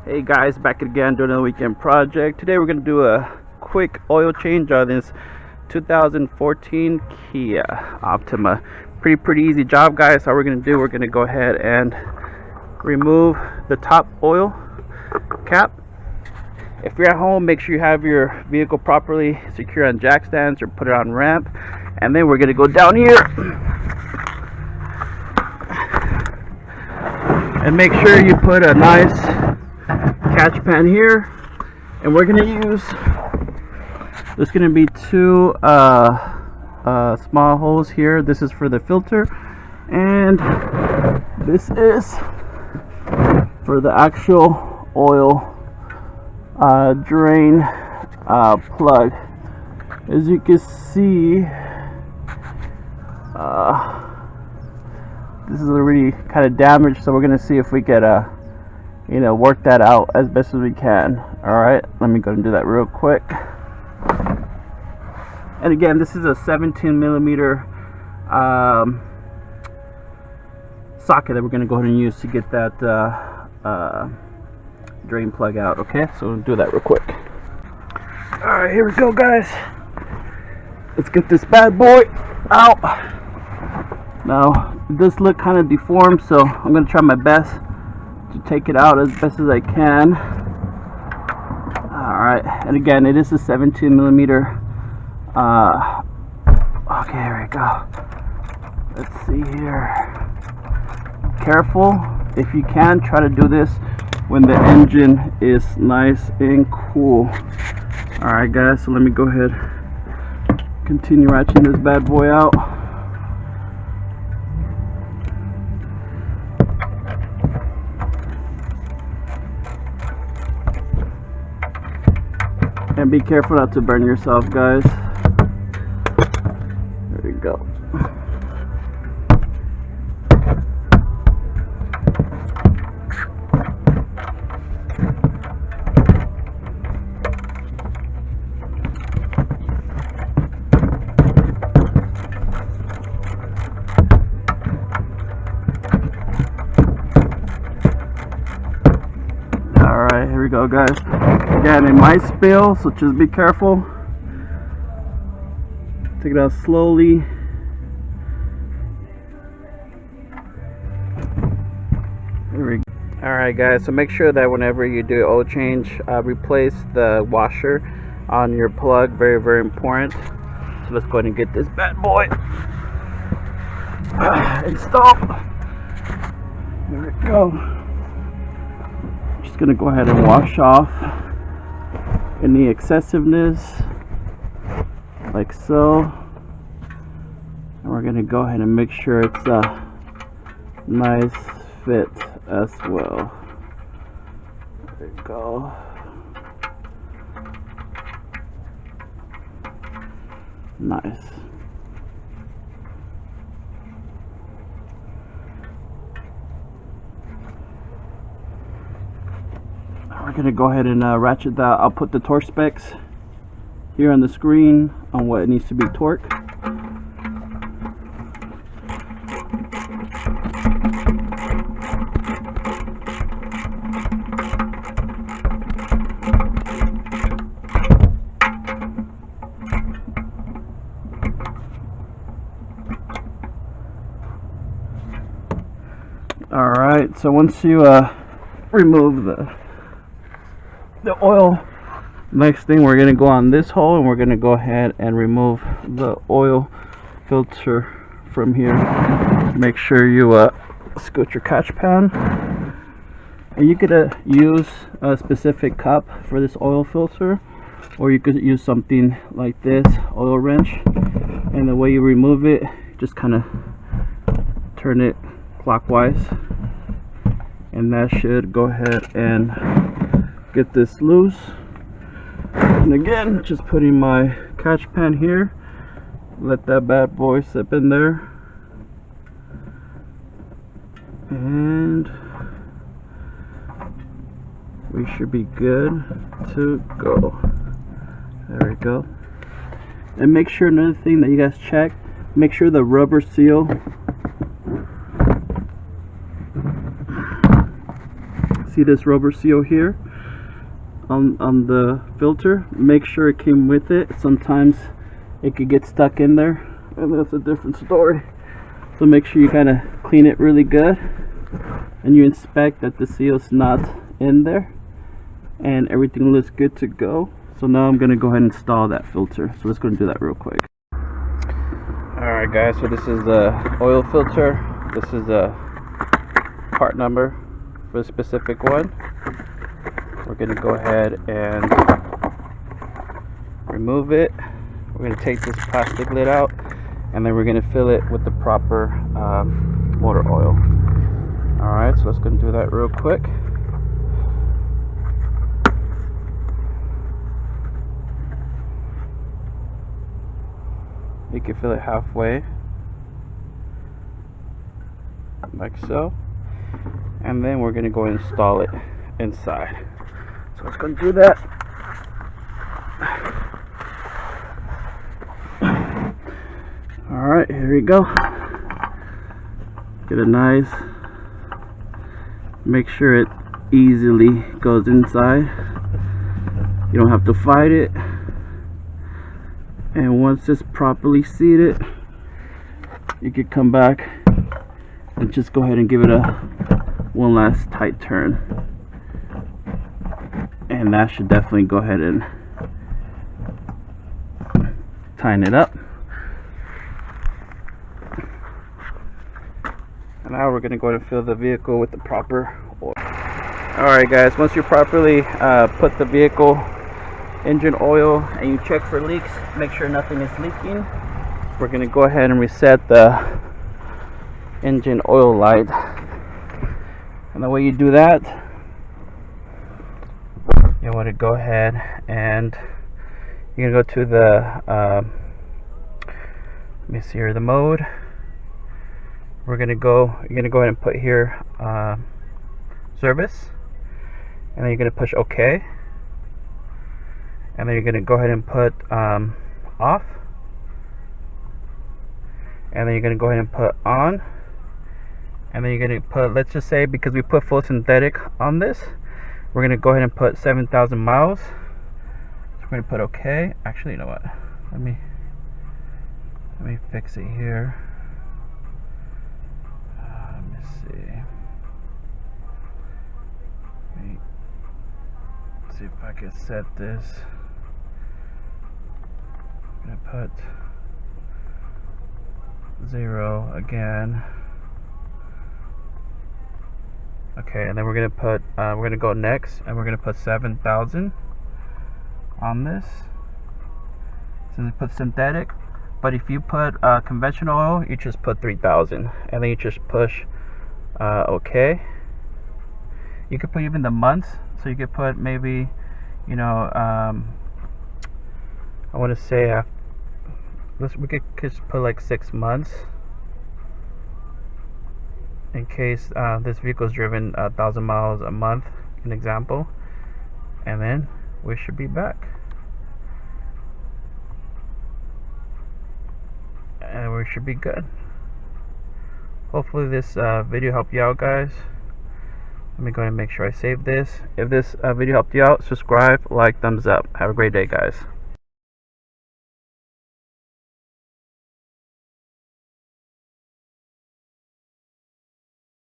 Hey guys, back again doing another weekend project. Today we're going to do a quick oil change on this 2014 Kia Optima. Pretty easy job, guys. All we're going to do, we're going to go ahead and remove the top oil cap. If you're at home, make sure you have your vehicle properly secure on jack stands or put it on ramp. And then we're going to go down here and make sure you put a nice catch pan here, and we're gonna use, there's gonna be two small holes here. This is for the filter, and this is for the actual oil drain plug. As you can see, this is already kind of damaged, so we're gonna see if we get work that out as best as we can. Alright, let me go and do that real quick. And again, this is a 17 millimeter socket that we're going to go ahead and use to get that drain plug out. Okay, so we'll do that real quick. Alright, here we go, guys. Let's get this bad boy out. Now, it does look kind of deformed, so I'm going to try my best to take it out as best as I can. Alright, and again, it is a 17 millimeter. Okay, here we go. Let's see here. Careful, if you can, try to do this when the engine is nice and cool. Alright, guys, so let me go ahead, continue ratcheting this bad boy out. And be careful not to burn yourself, guys. There we go. Alright, here we go, guys. Again, it might spill, so just be careful. Take it out slowly. There we go. Alright, guys, so make sure that whenever you do oil change, replace the washer on your plug. Very important. So let's go ahead and get this bad boy installed. There we go. Just gonna go ahead and wash off any excessiveness, like so, and we're going to go ahead and make sure it's a nice fit as well. There we go. Nice. We're going to go ahead and ratchet that. I'll put the torque specs here on the screen on what it needs to be torqued. Alright, so once you remove the oil, next thing we're going to go on this hole, and we're going to go ahead and remove the oil filter from here. Make sure you scoot your catch pan, and you could use a specific cup for this oil filter, or you could use something like this oil wrench, and the way you remove it, just kind of turn it clockwise, and that should go ahead and get this loose. And again, just putting my catch pan here, let that bad boy slip in there, and we should be good to go. There we go. And make sure, another thing that you guys check, make sure the rubber seal See this rubber seal here on the filter? Make sure it came with it. Sometimes it could get stuck in there, and that's a different story. So make sure you kind of clean it really good, and you inspect that the seal's not in there and everything looks good to go. So now I'm gonna go ahead and install that filter. So let's go and do that real quick. Alright guys, so this is the oil filter. This is a part number for a specific one. We're gonna go ahead and remove it. We're gonna take this plastic lid out, and then we're gonna fill it with the proper motor oil. Alright, so let's go and do that real quick. You can fill it halfway, like so, and then we're gonna go and install it inside. So let's go and do that. Alright, here we go. Get it nice. Make sure it easily goes inside. You don't have to fight it. And once it's properly seated, you can come back and just go ahead and give it a one last tight turn. And that should definitely go ahead and tighten it up. And now we're going to go ahead and fill the vehicle with the proper oil. Alright guys, once you properly put the vehicle engine oil and you check for leaks, make sure nothing is leaking. We're going to go ahead and reset the engine oil light. And the way you do that, you want to go ahead and you're going to go to the let me see here, the mode. You're going to go ahead and put here service, and then you're going to push OK, and then you're going to go ahead and put off, and then you're going to go ahead and put on, and then you're going to put, let's just say, because we put full synthetic on this, we're going to go ahead and put 7,000 miles. So we're going to put OK. Actually, you know what, let me fix it here. Let me see. Let's see if I can set this. I'm gonna put 0 again. Okay, and then we're gonna go next, and we're gonna put 7,000 on this. So we put synthetic, but if you put conventional oil, you just put 3,000, and then you just push OK. You could put even the months, so you could put maybe, you know, I want to say we could just put like 6 months, in case this vehicle is driven 1,000 miles a month, an example, and then we should be back, and we should be good. Hopefully this video helped you out, guys. Let me go ahead and make sure I save this. If this video helped you out, subscribe, like, thumbs up. Have a great day, guys.